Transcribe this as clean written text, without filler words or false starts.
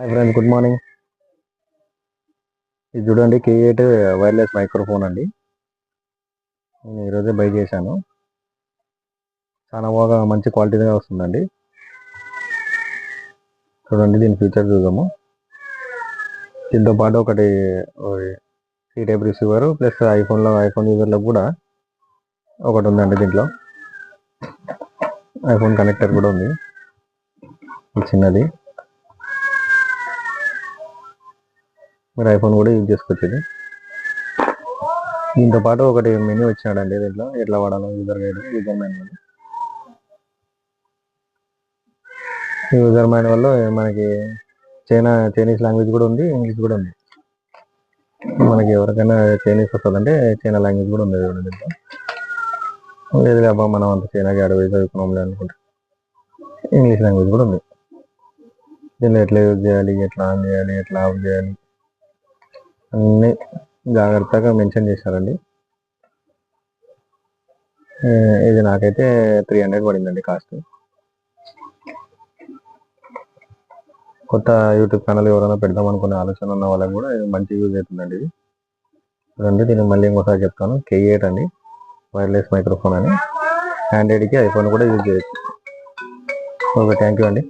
Hi friends, good morning. ఇది చూడండి, K8 wireless microphone అండి. నేను ఈరోజే బై చేశాను. చాలా బాగా మంచి క్వాలిటీగా వస్తుందండి. చూడండి, దీని ఫీచర్ చూద్దాము. దీంతో పాటు ఒకటి C type receiver plus iPhone యూజర్లకు కూడా ఒకటి ఉందండి. దీంట్లో ఐఫోన్ కనెక్టర్ కూడా ఉంది, చిన్నది. మీరు ఐఫోన్ కూడా యూజ్ చేసుకోవచ్చు. దీంతో పాటు ఒకటి మెనూ వచ్చినాడండి. దీంట్లో ఎట్లా వాడాలో యూజర్ మాన్యువల్. యూజర్ మాన్యువల్లో మనకి చైనీస్ లాంగ్వేజ్ కూడా ఉంది, ఇంగ్లీష్ కూడా ఉంది. మనకి ఎవరికైనా చైనీస్ వస్తుందంటే చైనా లాంగ్వేజ్ కూడా ఉంది దీంట్లో. లేదు అబ్బా, మనం అంత చైనాకి అడవి చదువుకున్నాం అనుకుంటే ఇంగ్లీష్ లాంగ్వేజ్ కూడా ఉంది. దీన్ని ఎట్లా యూజ్ చేయాలి, ఎట్లా ఆన్ చేయాలి, ఎట్లా ఆఫ్ చేయాలి అన్నీ జాగ్రత్తగా మెన్షన్ చేశారండి. ఇది నాకైతే 300 పడిందండి కాస్ట్. కొత్త యూట్యూబ్ ఛానల్ ఎవరైనా పెడదాం అనుకునే ఆలోచన ఉన్న వాళ్ళకి కూడా మంచి యూజ్ అవుతుందండి ఇది. చూడండి, దీన్ని మళ్ళీ ఇంకోసారి చెప్తాను. K8 అండి, వైర్లెస్ మైక్రోఫోన్ అని. ఆండ్రాయిడ్కి ఐఫోన్ కూడా యూజ్ చేయొచ్చు. ఓకే, థ్యాంక్ యూ అండి.